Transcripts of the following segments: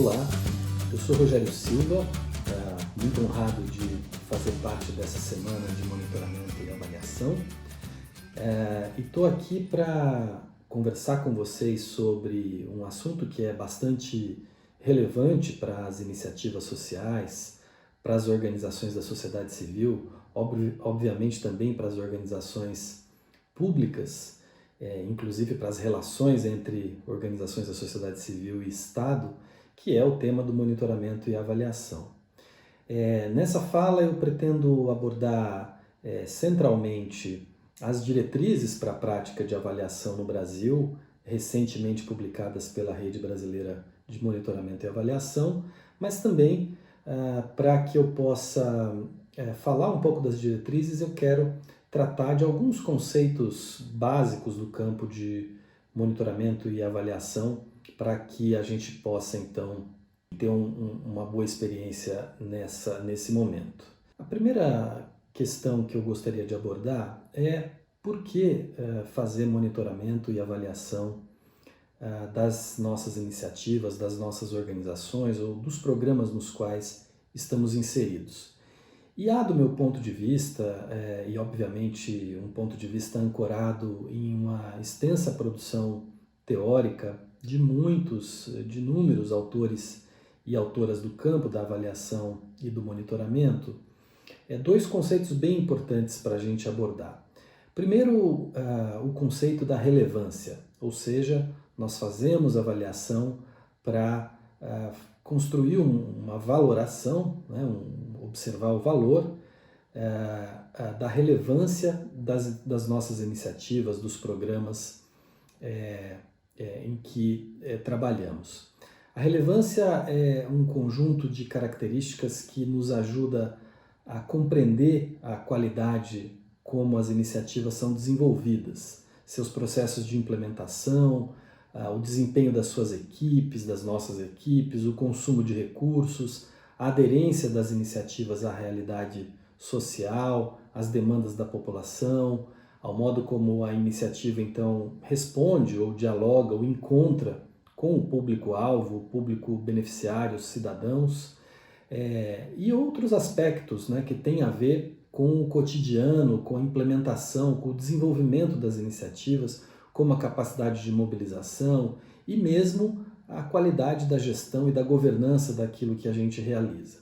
Olá, eu sou Rogério Silva, muito honrado de fazer parte dessa semana de monitoramento e avaliação. E estou aqui para conversar com vocês sobre um assunto que é bastante relevante para as iniciativas sociais, para as organizações da sociedade civil, obviamente também para as organizações públicas, inclusive para as relações entre organizações da sociedade civil e Estado, que é o tema do monitoramento e avaliação. Nessa fala eu pretendo abordar centralmente as diretrizes para a prática de avaliação no Brasil, recentemente publicadas pela Rede Brasileira de Monitoramento e Avaliação, mas também para que eu possa falar um pouco das diretrizes, eu quero tratar de alguns conceitos básicos do campo de monitoramento e avaliação para que a gente possa então ter uma boa experiência nesse momento. A primeira questão que eu gostaria de abordar é por que fazer monitoramento e avaliação das nossas iniciativas, das nossas organizações ou dos programas nos quais estamos inseridos. E há, do meu ponto de vista, e obviamente um ponto de vista ancorado em uma extensa produção teórica de inúmeros autores e autoras do campo da avaliação e do monitoramento, dois conceitos bem importantes para a gente abordar. Primeiro, o conceito da relevância, ou seja, nós fazemos avaliação para construir uma valoração, observar o valor da relevância das nossas iniciativas, dos programas em que trabalhamos. A relevância é um conjunto de características que nos ajuda a compreender a qualidade como as iniciativas são desenvolvidas, seus processos de implementação, o desempenho das suas equipes, das nossas equipes, o consumo de recursos, a aderência das iniciativas à realidade social, às demandas da população, ao modo como a iniciativa então responde ou dialoga ou encontra com o público-alvo, o público beneficiário, os cidadãos, e outros aspectos que têm a ver com o cotidiano, com a implementação, com o desenvolvimento das iniciativas, como a capacidade de mobilização e mesmo a qualidade da gestão e da governança daquilo que a gente realiza.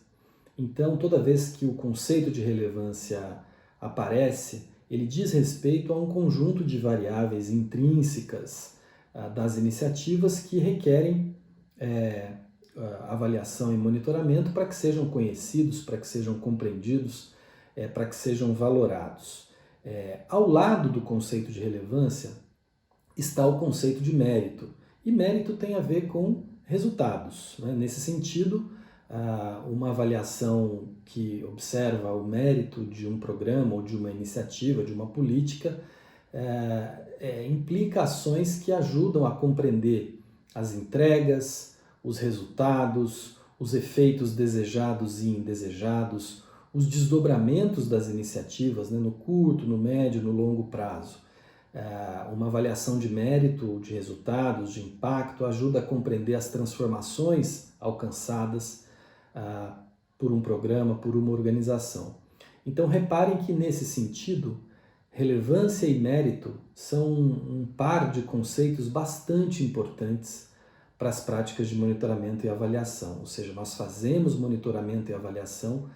Então, toda vez que o conceito de relevância aparece, ele diz respeito a um conjunto de variáveis intrínsecas das iniciativas que requerem avaliação e monitoramento para que sejam conhecidos, para que sejam compreendidos, para que sejam valorados. Ao lado do conceito de relevância está o conceito de mérito. E mérito tem a ver com resultados. Nesse sentido, uma avaliação que observa o mérito de um programa ou de uma iniciativa, de uma política, implica ações que ajudam a compreender as entregas, os resultados, os efeitos desejados e indesejados, os desdobramentos das iniciativas no curto, no médio e no longo prazo. Uma avaliação de mérito, de resultados, de impacto, ajuda a compreender as transformações alcançadas por um programa, por uma organização. Então, reparem que, nesse sentido, relevância e mérito são um par de conceitos bastante importantes para as práticas de monitoramento e avaliação. Ou seja, nós fazemos monitoramento e avaliação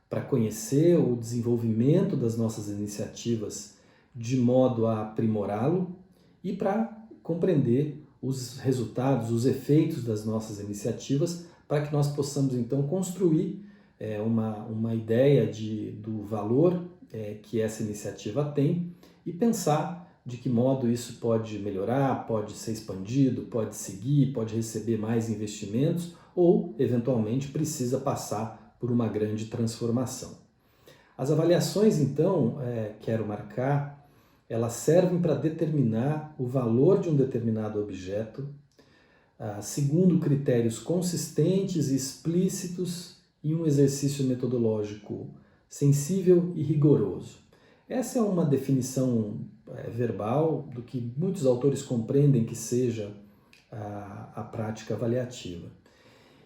para conhecer o desenvolvimento das nossas iniciativas de modo a aprimorá-lo e para compreender os resultados, os efeitos das nossas iniciativas, para que nós possamos então construir uma ideia do valor que essa iniciativa tem e pensar de que modo isso pode melhorar, pode ser expandido, pode seguir, pode receber mais investimentos ou, eventualmente, precisa passar por uma grande transformação. As avaliações, então, quero marcar, elas servem para determinar o valor de um determinado objeto, segundo critérios consistentes e explícitos e um exercício metodológico sensível e rigoroso. Essa é uma definição verbal do que muitos autores compreendem que seja a prática avaliativa.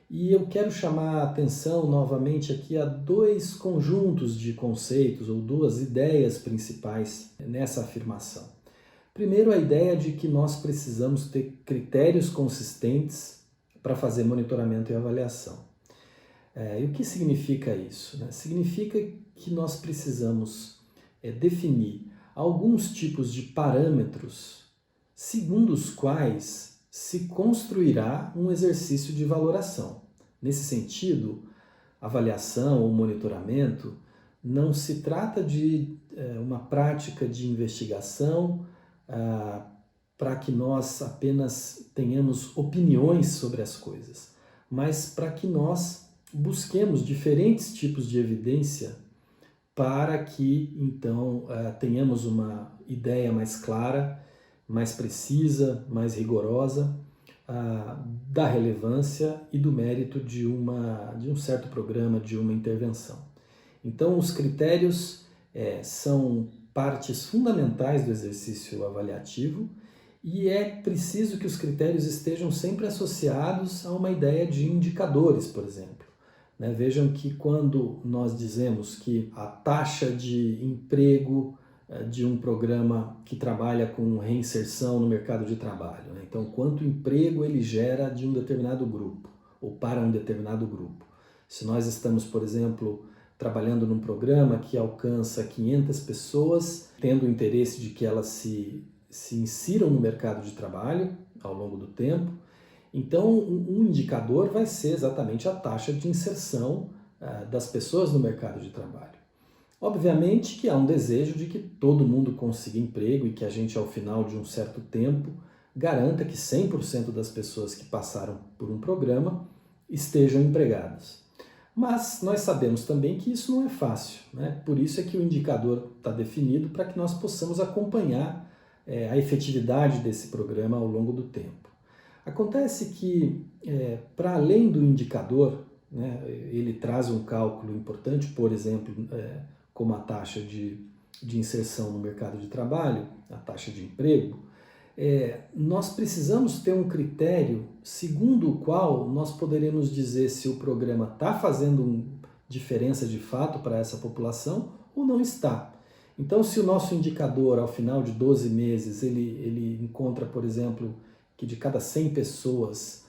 E eu quero chamar a atenção novamente aqui a dois conjuntos de conceitos ou duas ideias principais nessa afirmação. Primeiro, a ideia de que nós precisamos ter critérios consistentes para fazer monitoramento e avaliação. E o que significa isso? Significa que nós precisamos definir alguns tipos de parâmetros segundo os quais se construirá um exercício de valoração. Nesse sentido, avaliação ou monitoramento não se trata de uma prática de investigação para que nós apenas tenhamos opiniões sobre as coisas, mas para que nós busquemos diferentes tipos de evidência para que, então, tenhamos uma ideia mais clara, mais precisa, mais rigorosa da relevância e do mérito de um certo programa, de uma intervenção. Então, os critérios são partes fundamentais do exercício avaliativo e é preciso que os critérios estejam sempre associados a uma ideia de indicadores, por exemplo. Vejam que quando nós dizemos que a taxa de emprego de um programa que trabalha com reinserção no mercado de trabalho, então quanto emprego ele gera de um determinado grupo ou para um determinado grupo. Se nós estamos, por exemplo, trabalhando num programa que alcança 500 pessoas, tendo o interesse de que elas se insiram no mercado de trabalho ao longo do tempo, então um indicador vai ser exatamente a taxa de inserção das pessoas no mercado de trabalho. Obviamente que há um desejo de que todo mundo consiga emprego e que a gente, ao final de um certo tempo, garanta que 100% das pessoas que passaram por um programa estejam empregadas. Mas nós sabemos também que isso não é fácil, Por isso é que o indicador está definido para que nós possamos acompanhar a efetividade desse programa ao longo do tempo. Acontece que, para além do indicador, ele traz um cálculo importante, por exemplo, como a taxa de inserção no mercado de trabalho, a taxa de emprego. Nós precisamos ter um critério segundo o qual nós poderemos dizer se o programa está fazendo diferença de fato para essa população ou não está. Então, se o nosso indicador, ao final de 12 meses, ele encontra, por exemplo, que de cada 100 pessoas,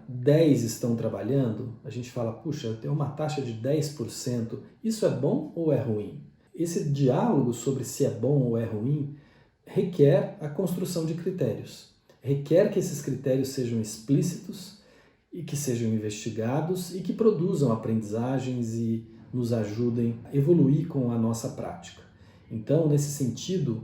10 estão trabalhando, a gente fala, puxa, eu tenho uma taxa de 10%, isso é bom ou é ruim? Esse diálogo sobre se é bom ou é ruim requer a construção de critérios, requer que esses critérios sejam explícitos e que sejam investigados e que produzam aprendizagens e nos ajudem a evoluir com a nossa prática. Então, nesse sentido,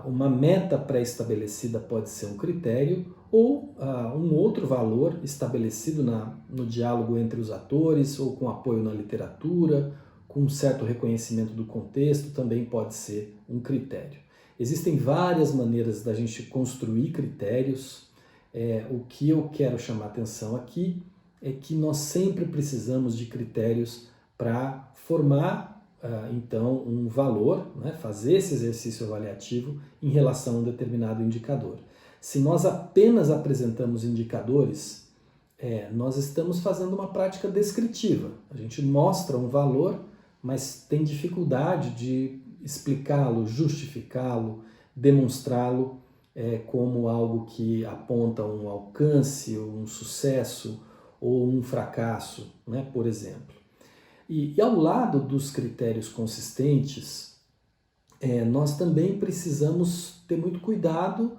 uma meta pré-estabelecida pode ser um critério ou um outro valor estabelecido no diálogo entre os atores ou com apoio na literatura, com um certo reconhecimento do contexto, também pode ser um critério. Existem várias maneiras da gente construir critérios. O que eu quero chamar a atenção aqui é que nós sempre precisamos de critérios para formar então um valor, fazer esse exercício avaliativo em relação a um determinado indicador. Se nós apenas apresentamos indicadores, nós estamos fazendo uma prática descritiva. A gente mostra um valor, mas tem dificuldade de explicá-lo, justificá-lo, demonstrá-lo como algo que aponta um alcance, um sucesso ou um fracasso, por exemplo. E ao lado dos critérios consistentes, nós também precisamos ter muito cuidado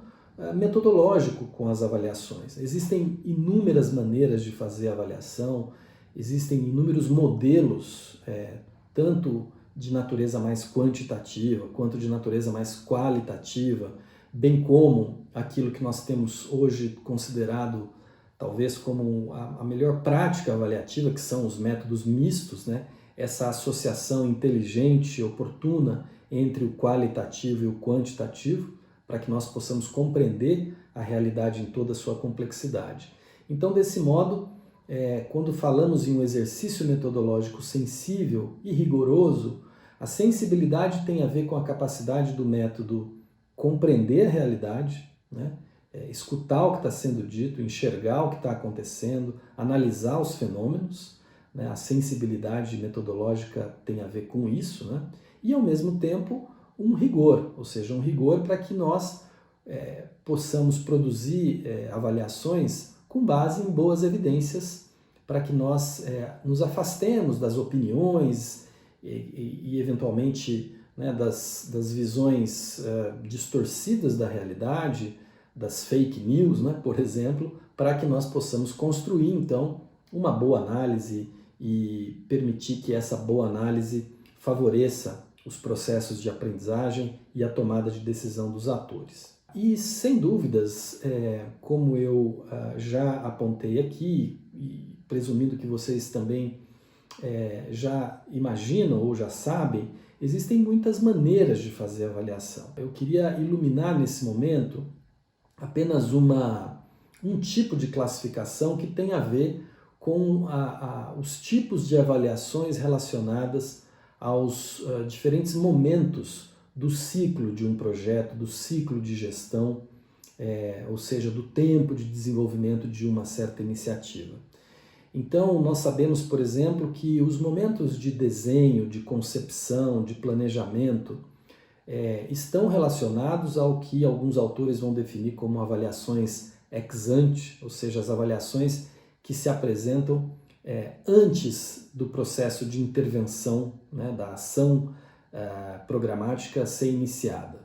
metodológico com as avaliações. Existem inúmeras maneiras de fazer avaliação, existem inúmeros modelos, tanto de natureza mais quantitativa quanto de natureza mais qualitativa, bem como aquilo que nós temos hoje considerado talvez como a melhor prática avaliativa, que são os métodos mistos, essa associação inteligente e oportuna entre o qualitativo e o quantitativo, para que nós possamos compreender a realidade em toda a sua complexidade. Então, desse modo, quando falamos em um exercício metodológico sensível e rigoroso, a sensibilidade tem a ver com a capacidade do método compreender a realidade, escutar o que está sendo dito, enxergar o que está acontecendo, analisar os fenômenos, né? A sensibilidade metodológica tem a ver com isso, né? E ao mesmo tempo um rigor, ou seja, um rigor para que nós possamos produzir avaliações com base em boas evidências, para que nós nos afastemos das opiniões e eventualmente, né, das visões distorcidas da realidade, das fake news, né, por exemplo, para que nós possamos construir, então, uma boa análise e permitir que essa boa análise favoreça os processos de aprendizagem e a tomada de decisão dos atores. E, sem dúvidas, como eu já apontei aqui, e presumindo que vocês também já imaginam ou já sabem, existem muitas maneiras de fazer avaliação. Eu queria iluminar nesse momento apenas um tipo de classificação que tem a ver com os tipos de avaliações relacionadas aos diferentes momentos do ciclo de um projeto, do ciclo de gestão, ou seja, do tempo de desenvolvimento de uma certa iniciativa. Então, nós sabemos, por exemplo, que os momentos de desenho, de concepção, de planejamento estão relacionados ao que alguns autores vão definir como avaliações ex ante, ou seja, as avaliações que se apresentam antes do processo de intervenção, né, da ação programática ser iniciada.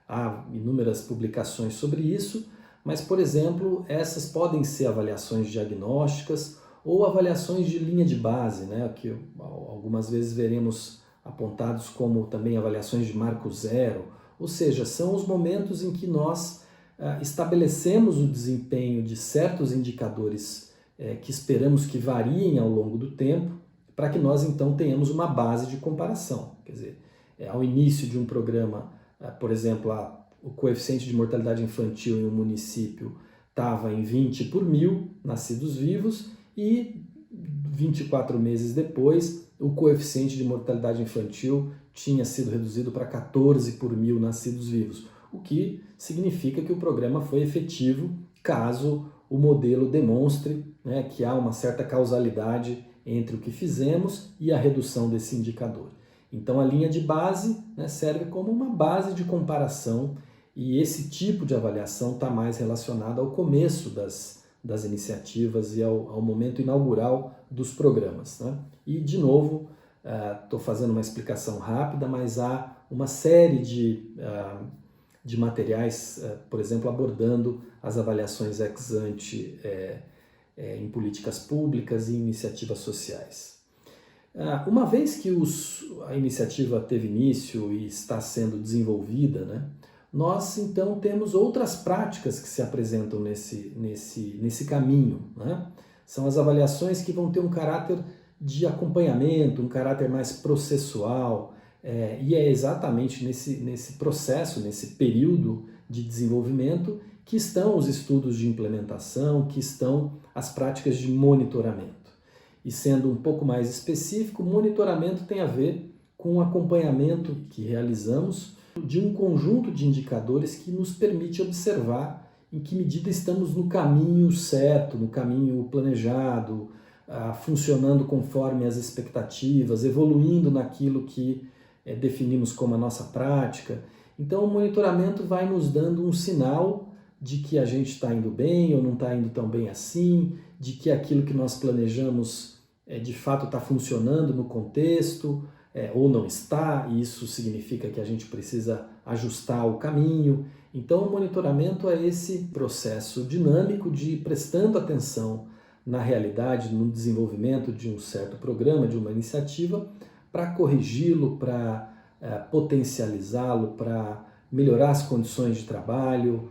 Há inúmeras publicações sobre isso, mas, por exemplo, essas podem ser avaliações diagnósticas ou avaliações de linha de base, né, que algumas vezes veremos apontados como também avaliações de marco zero, ou seja, são os momentos em que nós estabelecemos o desempenho de certos indicadores que esperamos que variem ao longo do tempo, para que nós então tenhamos uma base de comparação. Quer dizer, ao início de um programa, por exemplo, o coeficiente de mortalidade infantil em um município estava em 20 por 1.000 nascidos vivos e 24 meses depois o coeficiente de mortalidade infantil tinha sido reduzido para 14 por 1.000 nascidos vivos, o que significa que o programa foi efetivo caso o modelo demonstre, né, que há uma certa causalidade entre o que fizemos e a redução desse indicador. Então a linha de base, né, serve como uma base de comparação e esse tipo de avaliação está mais relacionado ao começo das iniciativas e ao momento inaugural dos programas, né? E, de novo, estou fazendo uma explicação rápida, mas há uma série de materiais, por exemplo, abordando as avaliações ex ante em políticas públicas e iniciativas sociais. Uma vez que a iniciativa teve início e está sendo desenvolvida, né, nós então temos outras práticas que se apresentam nesse caminho, né? São as avaliações que vão ter um caráter de acompanhamento, um caráter mais processual, e é exatamente nesse processo, nesse período de desenvolvimento que estão os estudos de implementação, que estão as práticas de monitoramento. E sendo um pouco mais específico, monitoramento tem a ver com o acompanhamento que realizamos de um conjunto de indicadores que nos permite observar em que medida estamos no caminho certo, no caminho planejado, funcionando conforme as expectativas, evoluindo naquilo que definimos como a nossa prática. Então o monitoramento vai nos dando um sinal de que a gente está indo bem ou não está indo tão bem assim, de que aquilo que nós planejamos de fato está funcionando no contexto, ou não está, e isso significa que a gente precisa ajustar o caminho. Então o monitoramento é esse processo dinâmico de prestando atenção na realidade, no desenvolvimento de um certo programa, de uma iniciativa, para corrigi-lo, para potencializá-lo, para melhorar as condições de trabalho,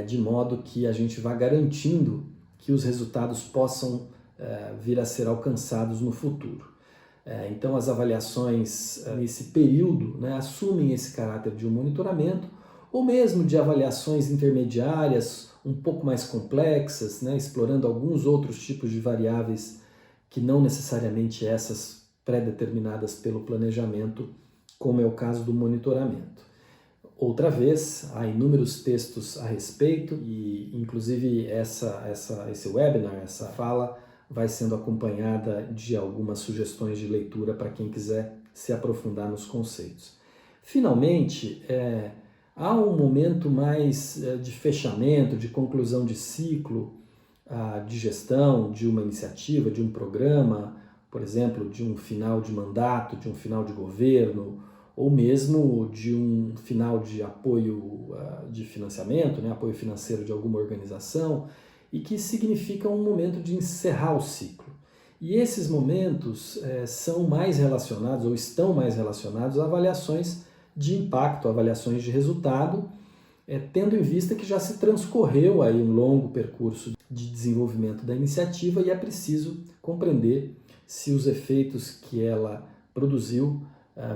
de modo que a gente vá garantindo que os resultados possam vir a ser alcançados no futuro. Então as avaliações nesse período, né, assumem esse caráter de um monitoramento ou mesmo de avaliações intermediárias um pouco mais complexas, né, explorando alguns outros tipos de variáveis que não necessariamente essas pré-determinadas pelo planejamento, como é o caso do monitoramento. outra vez, há inúmeros textos a respeito e inclusive esse webinar, essa fala, vai sendo acompanhada de algumas sugestões de leitura para quem quiser se aprofundar nos conceitos. Finalmente, há um momento mais de fechamento, de conclusão de ciclo, de gestão de uma iniciativa, de um programa, por exemplo, de um final de mandato, de um final de governo, ou mesmo de um final de apoio de financiamento, né, apoio financeiro de alguma organização, e que significa um momento de encerrar o ciclo. E esses momentos são mais relacionados, ou estão mais relacionados, a avaliações de impacto, avaliações de resultado, tendo em vista que já se transcorreu aí um longo percurso de desenvolvimento da iniciativa e é preciso compreender se os efeitos que ela produziu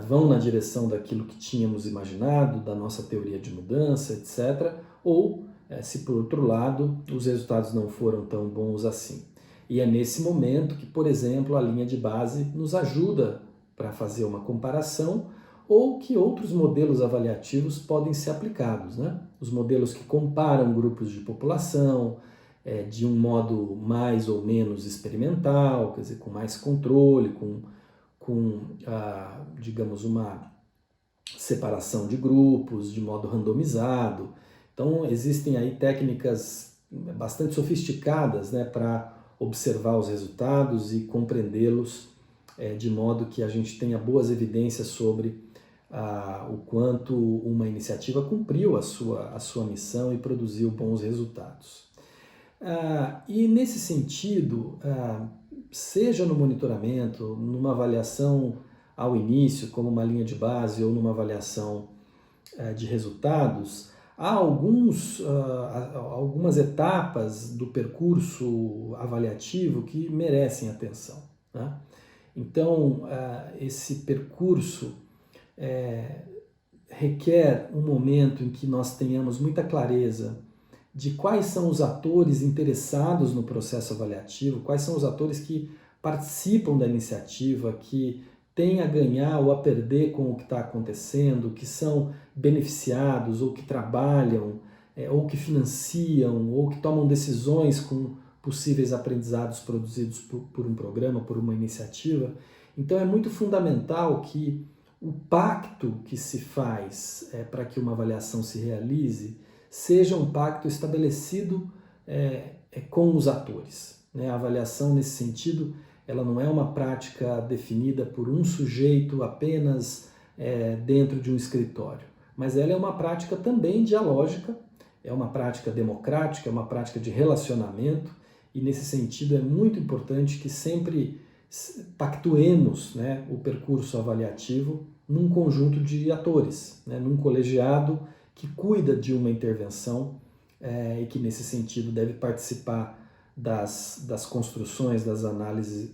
vão na direção daquilo que tínhamos imaginado, da nossa teoria de mudança, etc., ou se, por outro lado, os resultados não foram tão bons assim. E é nesse momento que, por exemplo, a linha de base nos ajuda para fazer uma comparação ou que outros modelos avaliativos podem ser aplicados, né? Os modelos que comparam grupos de população de um modo mais ou menos experimental, quer dizer, com mais controle, digamos, uma separação de grupos de modo randomizado. Então, existem aí técnicas bastante sofisticadas, né, para observar os resultados e compreendê-los de modo que a gente tenha boas evidências sobre o quanto uma iniciativa cumpriu a sua missão e produziu bons resultados. E nesse sentido, seja no monitoramento, numa avaliação ao início, como uma linha de base, ou numa avaliação de resultados, há algumas etapas do percurso avaliativo que merecem atenção, né? Então, esse percurso requer um momento em que nós tenhamos muita clareza de quais são os atores interessados no processo avaliativo, quais são os atores que participam da iniciativa, que têm a ganhar ou a perder com o que está acontecendo, que são beneficiados ou que trabalham, ou que financiam, ou que tomam decisões com possíveis aprendizados produzidos por um programa, por uma iniciativa. Então é muito fundamental que o pacto que se faz para que uma avaliação se realize seja um pacto estabelecido com os atores, né? A avaliação, nesse sentido, ela não é uma prática definida por um sujeito apenas dentro de um escritório, mas ela é uma prática também dialógica, é uma prática democrática, é uma prática de relacionamento, e nesse sentido é muito importante que sempre pactuemos, né, o percurso avaliativo num conjunto de atores, né, num colegiado que cuida de uma intervenção e que nesse sentido deve participar das construções, das análises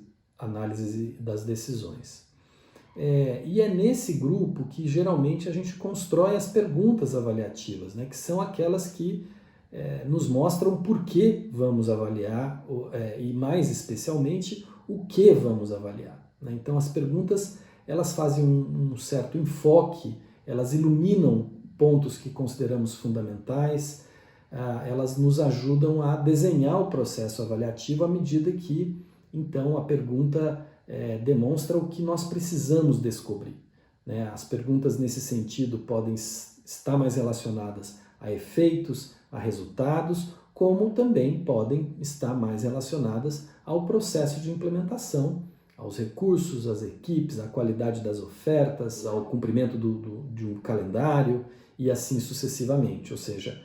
e das decisões. E é nesse grupo que geralmente a gente constrói as perguntas avaliativas, né, que são aquelas que nos mostram por que vamos avaliar e mais especialmente o que vamos avaliar, né? Então as perguntas elas fazem um certo enfoque, elas iluminam pontos que consideramos fundamentais, elas nos ajudam a desenhar o processo avaliativo à medida que, então, a pergunta demonstra o que nós precisamos descobrir, né? As perguntas nesse sentido podem estar mais relacionadas a efeitos, a resultados, como também podem estar mais relacionadas ao processo de implementação, aos recursos, às equipes, à qualidade das ofertas, ao cumprimento de um calendário e assim sucessivamente. Ou seja,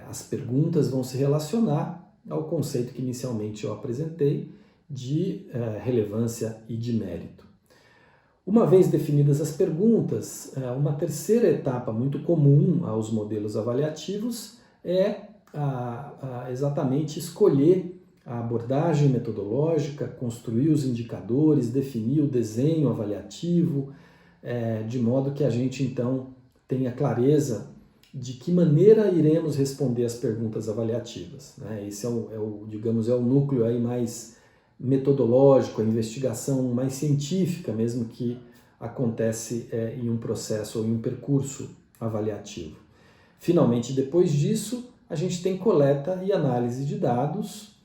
as perguntas vão se relacionar ao conceito que inicialmente eu apresentei de relevância e de mérito. Uma vez definidas as perguntas, uma terceira etapa muito comum aos modelos avaliativos é exatamente escolher a abordagem metodológica, construir os indicadores, definir o desenho avaliativo, de modo que a gente então tenha clareza de que maneira iremos responder as perguntas avaliativas, né? Esse digamos, é o núcleo aí mais metodológico, a investigação mais científica mesmo que acontece em um processo ou em um percurso avaliativo. Finalmente, depois disso, a gente tem coleta e análise de dados,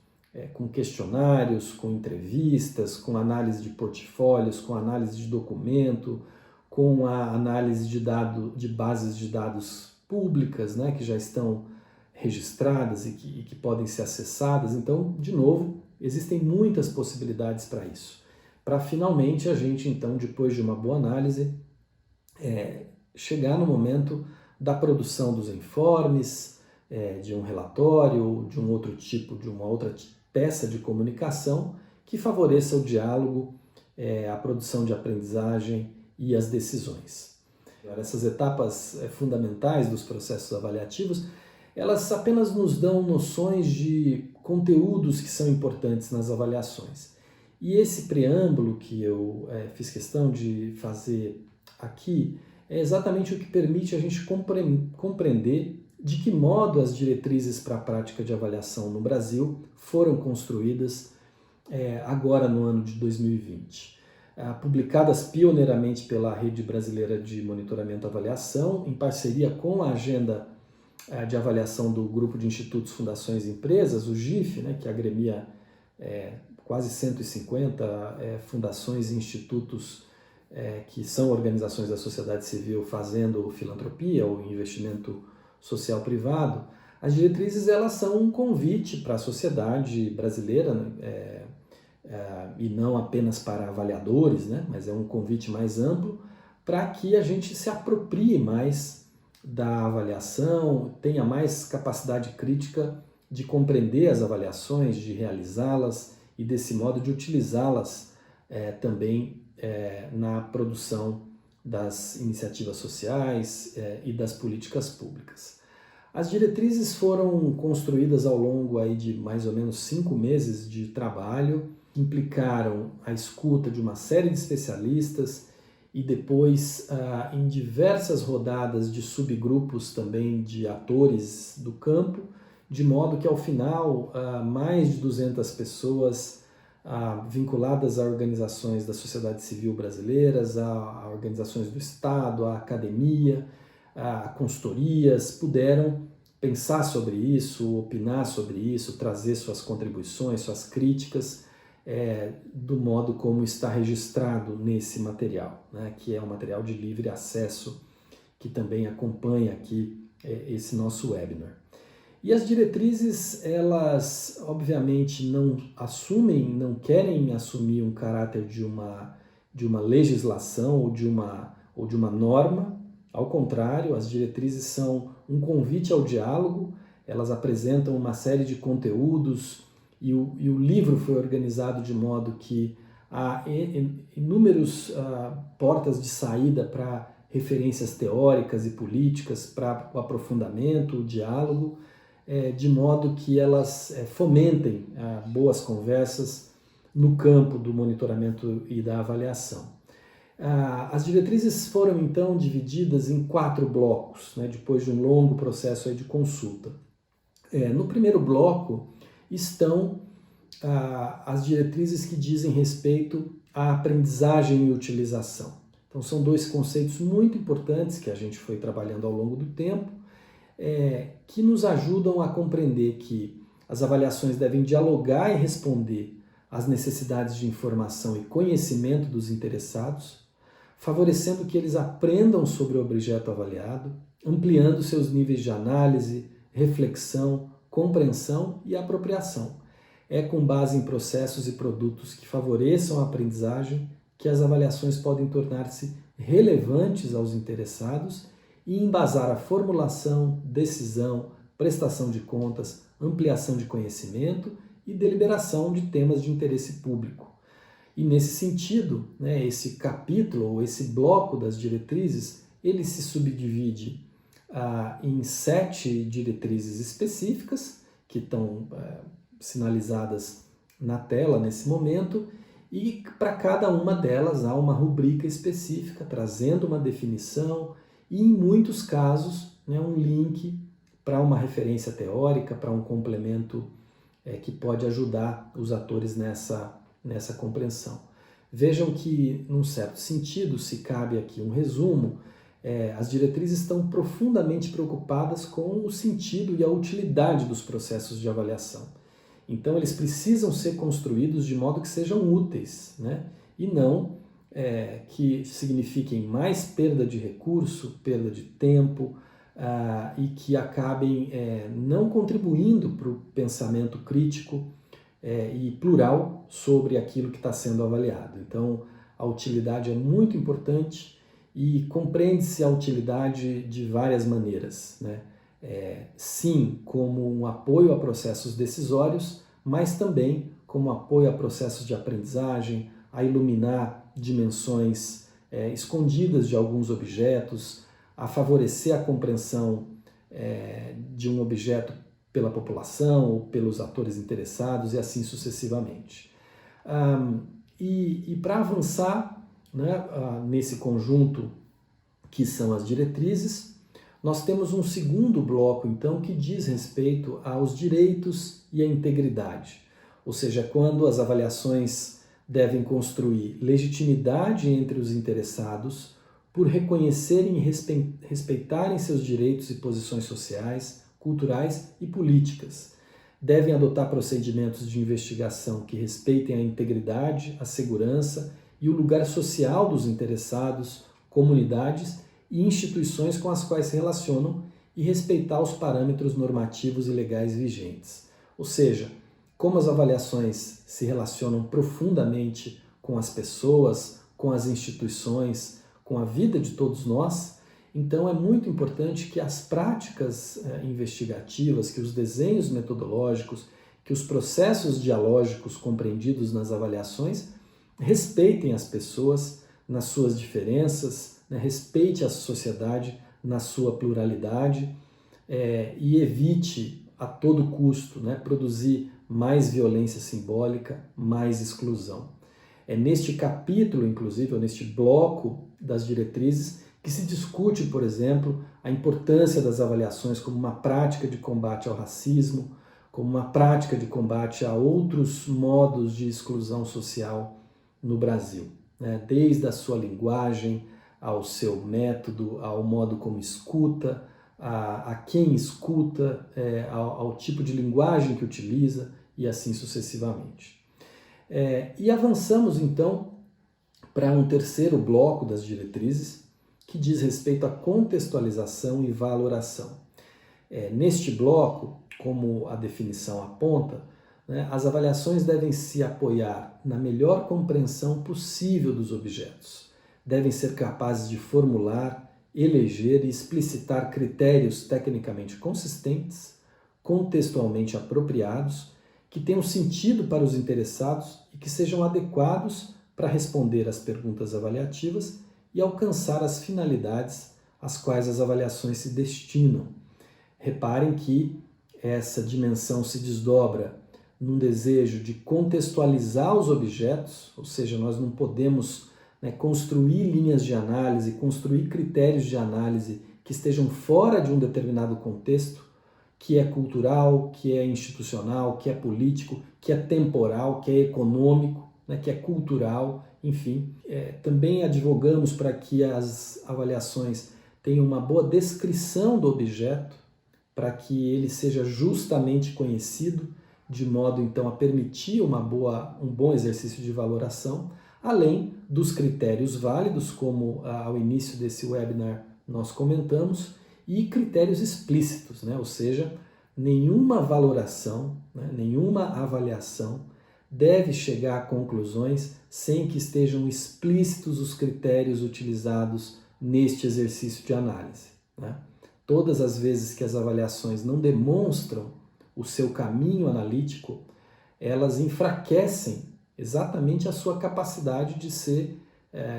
com questionários, com entrevistas, com análise de portfólios, com análise de documento, com a análise de bases de dados públicas, né, que já estão registradas e que podem ser acessadas. Então, de novo, existem muitas possibilidades para isso. Para finalmente a gente, então, depois de uma boa análise, chegar no momento da produção dos informes, de um relatório, de um outro tipo, de uma outra peça de comunicação que favoreça o diálogo, a produção de aprendizagem e as decisões. Essas etapas fundamentais dos processos avaliativos, elas apenas nos dão noções de conteúdos que são importantes nas avaliações. E esse preâmbulo que eu fiz questão de fazer aqui é exatamente o que permite a gente compreender de que modo as diretrizes para a prática de avaliação no Brasil foram construídas agora no ano de 2020. Publicadas pioneiramente pela Rede Brasileira de Monitoramento e Avaliação, em parceria com a Agenda de Avaliação do Grupo de Institutos, Fundações e Empresas, o GIF, né, que agremia quase 150 fundações e institutos que são organizações da sociedade civil fazendo filantropia ou investimento social privado. As diretrizes, elas são um convite para a sociedade brasileira, né, e não apenas para avaliadores, né, mas é um convite mais amplo para que a gente se aproprie mais da avaliação, tenha mais capacidade crítica de compreender as avaliações, de realizá-las e, desse modo, de utilizá-las também na produção das iniciativas sociais e das políticas públicas. As diretrizes foram construídas ao longo aí de mais ou menos 5 meses de trabalho, que implicaram a escuta de uma série de especialistas e depois em diversas rodadas de subgrupos também de atores do campo, de modo que ao final mais de 200 pessoas vinculadas a organizações da sociedade civil brasileiras, a organizações do Estado, a academia, a consultorias, puderam pensar sobre isso, opinar sobre isso, trazer suas contribuições, suas críticas, do modo como está registrado nesse material, né, que é um material de livre acesso, que também acompanha aqui esse nosso webinar. E as diretrizes, elas obviamente não querem assumir um caráter de uma legislação ou de uma norma. Ao contrário, as diretrizes são um convite ao diálogo, elas apresentam uma série de conteúdos e o livro foi organizado de modo que há inúmeras portas de saída para referências teóricas e políticas, para o aprofundamento, o diálogo, de modo que elas fomentem boas conversas no campo do monitoramento e da avaliação. As diretrizes foram então divididas em 4 blocos, né, depois de um longo processo de consulta. No primeiro bloco estão as diretrizes que dizem respeito à aprendizagem e utilização. Então são 2 conceitos muito importantes que a gente foi trabalhando ao longo do tempo, que nos ajudam a compreender que as avaliações devem dialogar e responder às necessidades de informação e conhecimento dos interessados, favorecendo que eles aprendam sobre o objeto avaliado, ampliando seus níveis de análise, reflexão, compreensão e apropriação. É com base em processos e produtos que favoreçam a aprendizagem que as avaliações podem tornar-se relevantes aos interessados e embasar a formulação, decisão, prestação de contas, ampliação de conhecimento e deliberação de temas de interesse público. E nesse sentido, né, esse capítulo ou esse bloco das diretrizes, ele se subdivide em 7 diretrizes específicas, que estão sinalizadas na tela nesse momento, e para cada uma delas há uma rubrica específica, trazendo uma definição e, em muitos casos, né, um link para uma referência teórica, para um complemento que pode ajudar os atores nessa compreensão. Vejam que, num certo sentido, se cabe aqui um resumo, as diretrizes estão profundamente preocupadas com o sentido e a utilidade dos processos de avaliação. Então, eles precisam ser construídos de modo que sejam úteis, né? E não que signifiquem mais perda de recurso, perda de tempo, e que acabem não contribuindo para o pensamento crítico e plural sobre aquilo que está sendo avaliado. Então, a utilidade é muito importante e compreende-se a utilidade de várias maneiras, né? Sim, como um apoio a processos decisórios, mas também como apoio a processos de aprendizagem, a iluminar dimensões escondidas de alguns objetos, a favorecer a compreensão de um objeto pela população ou pelos atores interessados e assim sucessivamente. E para avançar, né, nesse conjunto que são as diretrizes, nós temos um segundo bloco, então, que diz respeito aos direitos e à integridade, ou seja, quando as avaliações devem construir legitimidade entre os interessados por reconhecerem e respeitarem seus direitos e posições sociais, culturais e políticas. Devem adotar procedimentos de investigação que respeitem a integridade, a segurança e o lugar social dos interessados, comunidades e instituições com as quais se relacionam e respeitar os parâmetros normativos e legais vigentes. Ou seja, como as avaliações se relacionam profundamente com as pessoas, com as instituições, com a vida de todos nós, então é muito importante que as práticas investigativas, que os desenhos metodológicos, que os processos dialógicos compreendidos nas avaliações respeitem as pessoas nas suas diferenças, né, respeite a sociedade na sua pluralidade e evite a todo custo, né, produzir mais violência simbólica, mais exclusão. É neste capítulo, inclusive, ou neste bloco das diretrizes, que se discute, por exemplo, a importância das avaliações como uma prática de combate ao racismo, como uma prática de combate a outros modos de exclusão social no Brasil, né? Desde a sua linguagem, ao seu método, ao modo como escuta, a quem escuta, ao tipo de linguagem que utiliza e assim sucessivamente. E avançamos então para um terceiro bloco das diretrizes, que diz respeito à contextualização e valoração. Neste bloco, como a definição aponta, né, as avaliações devem se apoiar na melhor compreensão possível dos objetos. Devem ser capazes de formular, eleger e explicitar critérios tecnicamente consistentes, contextualmente apropriados, que tenham sentido para os interessados e que sejam adequados para responder às perguntas avaliativas e alcançar as finalidades às quais as avaliações se destinam. Reparem que essa dimensão se desdobra num desejo de contextualizar os objetos, ou seja, nós não podemos construir linhas de análise, construir critérios de análise que estejam fora de um determinado contexto, que é cultural, que é institucional, que é político, que é temporal, que é econômico, que é cultural, enfim. Também advogamos para que as avaliações tenham uma boa descrição do objeto, para que ele seja justamente conhecido, de modo então a permitir um bom exercício de valoração, além dos critérios válidos, como ao início desse webinar nós comentamos, e critérios explícitos, ou seja, nenhuma valoração, nenhuma avaliação deve chegar a conclusões sem que estejam explícitos os critérios utilizados neste exercício de análise. Todas as vezes que as avaliações não demonstram o seu caminho analítico, elas enfraquecem exatamente a sua capacidade de ser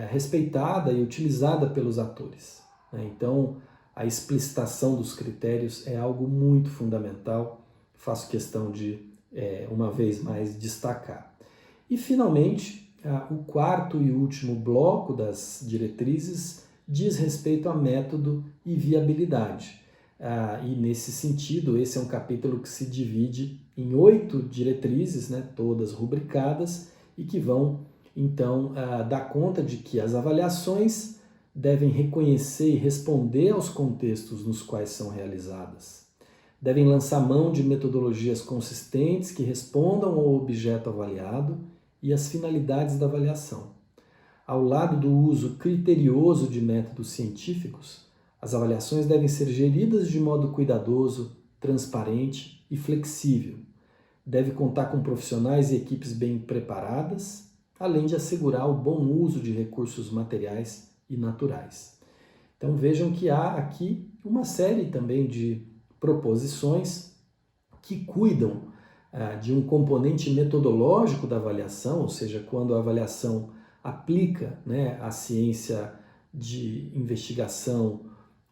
respeitada e utilizada pelos atores. Então, a explicitação dos critérios é algo muito fundamental, faço questão de, uma vez mais, destacar. E, finalmente, o quarto e último bloco das diretrizes diz respeito a método e viabilidade. E, nesse sentido, esse é um capítulo que se divide em 8 diretrizes, todas rubricadas, e que vão, então, dar conta de que as avaliações devem reconhecer e responder aos contextos nos quais são realizadas. Devem lançar mão de metodologias consistentes que respondam ao objeto avaliado e às finalidades da avaliação. Ao lado do uso criterioso de métodos científicos, as avaliações devem ser geridas de modo cuidadoso, transparente e flexível. Deve contar com profissionais e equipes bem preparadas, além de assegurar o bom uso de recursos materiais e naturais. Então vejam que há aqui uma série também de proposições que cuidam de um componente metodológico da avaliação, ou seja, quando a avaliação aplica, a ciência de investigação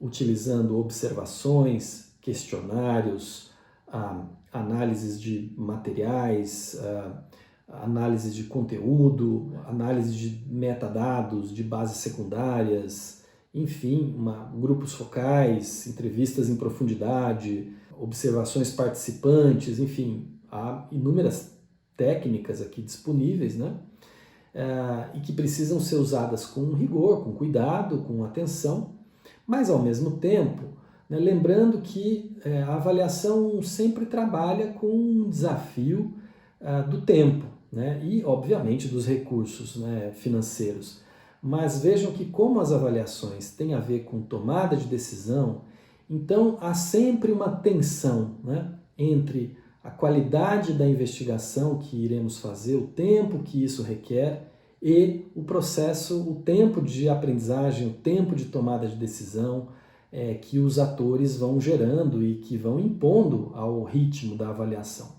utilizando observações, questionários, análises de materiais, análise de conteúdo, análise de metadados, de bases secundárias, enfim, grupos focais, entrevistas em profundidade, observações participantes, enfim, há inúmeras técnicas aqui disponíveis, e que precisam ser usadas com rigor, com cuidado, com atenção, mas ao mesmo tempo, lembrando que a avaliação sempre trabalha com um desafio do tempo, e obviamente dos recursos financeiros. Mas vejam que como as avaliações têm a ver com tomada de decisão, então há sempre uma tensão entre a qualidade da investigação que iremos fazer, o tempo que isso requer e o processo, o tempo de aprendizagem, o tempo de tomada de decisão que os atores vão gerando e que vão impondo ao ritmo da avaliação.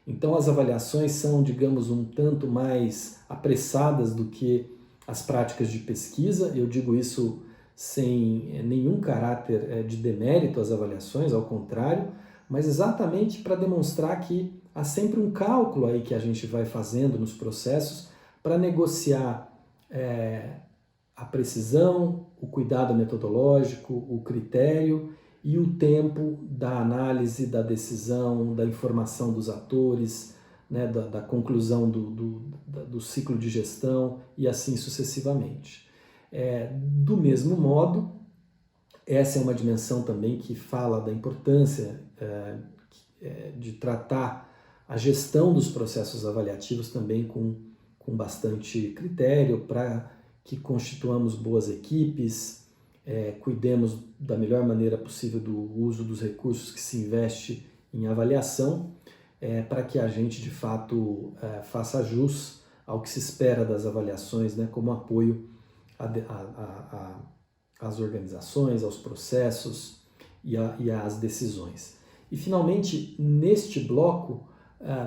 Então as avaliações são, digamos, um tanto mais apressadas do que as práticas de pesquisa. Eu digo isso sem nenhum caráter de demérito às avaliações, ao contrário, mas exatamente para demonstrar que há sempre um cálculo aí que a gente vai fazendo nos processos para negociar a precisão, o cuidado metodológico, o critério e o tempo da análise, da decisão, da informação dos atores, da conclusão do ciclo de gestão e assim sucessivamente. Do mesmo modo, essa é uma dimensão também que fala da importância de tratar a gestão dos processos avaliativos também com bastante critério para que constituamos boas equipes, cuidemos da melhor maneira possível do uso dos recursos que se investe em avaliação, para que a gente de fato faça jus ao que se espera das avaliações, como apoio às organizações, aos processos e às decisões. E finalmente, neste bloco,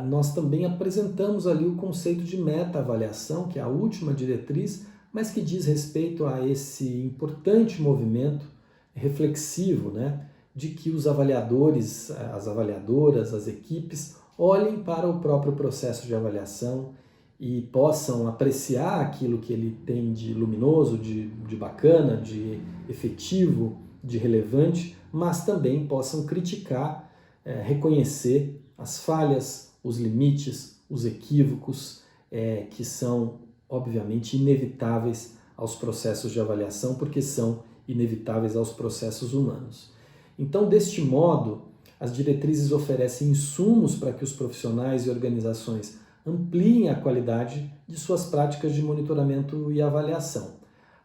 nós também apresentamos ali o conceito de meta-avaliação, que é a última diretriz, mas que diz respeito a esse importante movimento reflexivo, de que os avaliadores, as avaliadoras, as equipes olhem para o próprio processo de avaliação e possam apreciar aquilo que ele tem de luminoso, de bacana, de efetivo, de relevante, mas também possam criticar, reconhecer as falhas, os limites, os equívocos, que são obviamente inevitáveis aos processos de avaliação, porque são inevitáveis aos processos humanos. Então, deste modo, as diretrizes oferecem insumos para que os profissionais e organizações ampliem a qualidade de suas práticas de monitoramento e avaliação.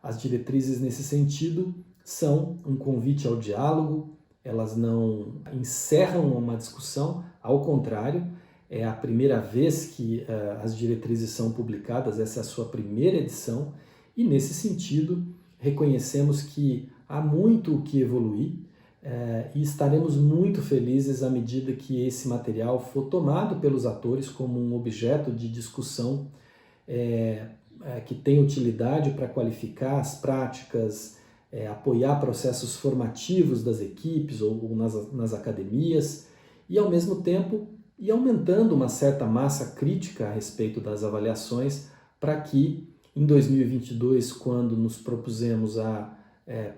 As diretrizes, nesse sentido, são um convite ao diálogo, elas não encerram uma discussão, ao contrário, é a primeira vez que as diretrizes são publicadas, essa é a sua primeira edição, e nesse sentido reconhecemos que há muito o que evoluir e estaremos muito felizes à medida que esse material for tomado pelos atores como um objeto de discussão que tem utilidade para qualificar as práticas, apoiar processos formativos das equipes ou nas academias e, ao mesmo tempo, ir aumentando uma certa massa crítica a respeito das avaliações para que, em 2022, quando nos propusemos a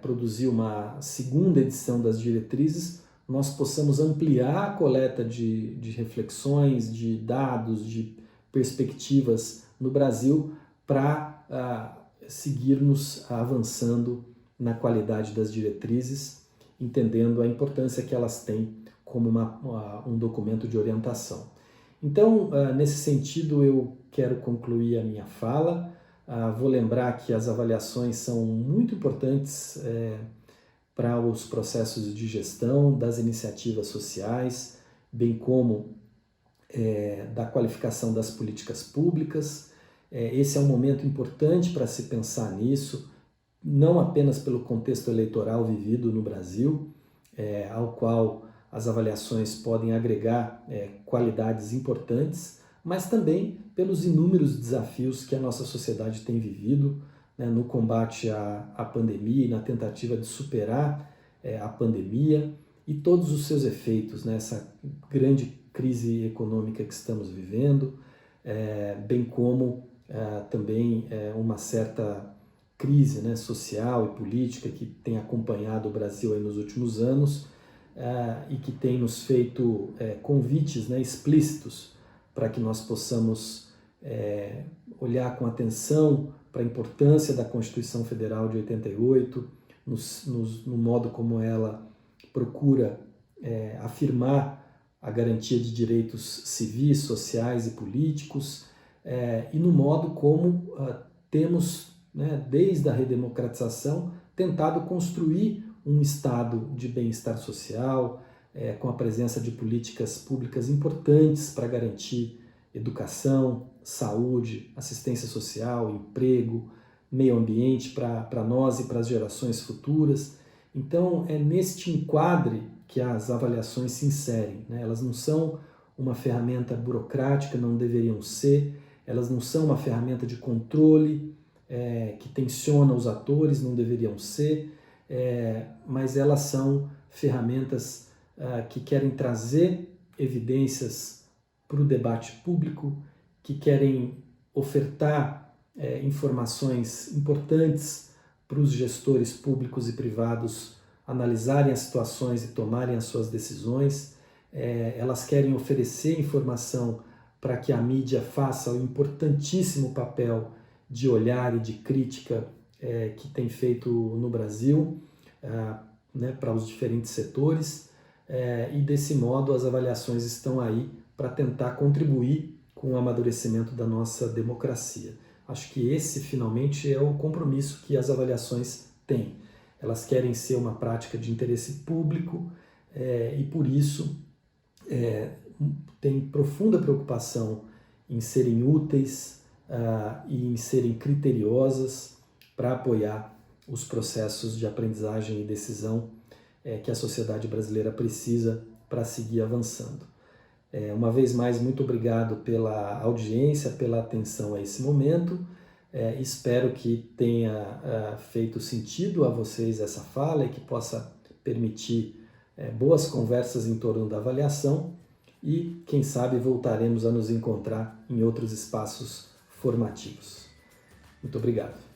produzir uma segunda edição das diretrizes, nós possamos ampliar a coleta de reflexões, de dados, de perspectivas no Brasil para seguirmos avançando na qualidade das diretrizes, entendendo a importância que elas têm como um documento de orientação. Então, nesse sentido, eu quero concluir a minha fala. Vou lembrar que as avaliações são muito importantes para os processos de gestão das iniciativas sociais, bem como da qualificação das políticas públicas. Esse é um momento importante para se pensar nisso, não apenas pelo contexto eleitoral vivido no Brasil, ao qual as avaliações podem agregar qualidades importantes, mas também pelos inúmeros desafios que a nossa sociedade tem vivido, né, no combate à pandemia e na tentativa de superar a pandemia e todos os seus efeitos, né, essa grande crise econômica que estamos vivendo, bem como também uma certa crise, né, social e política que tem acompanhado o Brasil aí nos últimos anos e que tem nos feito convites, né, explícitos para que nós possamos olhar com atenção para a importância da Constituição Federal de 88, no modo como ela procura afirmar a garantia de direitos civis, sociais e políticos, e no modo como temos, né, desde a redemocratização, tentado construir um estado de bem-estar social, com a presença de políticas públicas importantes para garantir educação, saúde, assistência social, emprego, meio ambiente para nós e para as gerações futuras. Então, é neste enquadre que as avaliações se inserem, né? Elas não são uma ferramenta burocrática, não deveriam ser, elas não são uma ferramenta de controle que tensiona os atores, não deveriam ser, mas elas são ferramentas que querem trazer evidências para o debate público, que querem ofertar informações importantes para os gestores públicos e privados analisarem as situações e tomarem as suas decisões. Elas querem oferecer informação para que a mídia faça o importantíssimo papel de olhar e de crítica que tem feito no Brasil, né, para os diferentes setores, e desse modo as avaliações estão aí para tentar contribuir com o amadurecimento da nossa democracia. Acho que esse, finalmente, é o compromisso que as avaliações têm. Elas querem ser uma prática de interesse público e, por isso, têm profunda preocupação em serem úteis e em serem criteriosas para apoiar os processos de aprendizagem e decisão que a sociedade brasileira precisa para seguir avançando. Uma vez mais, muito obrigado pela audiência, pela atenção a esse momento. Espero que tenha feito sentido a vocês essa fala e que possa permitir boas conversas em torno da avaliação e, quem sabe, voltaremos a nos encontrar em outros espaços formativos. Muito obrigado.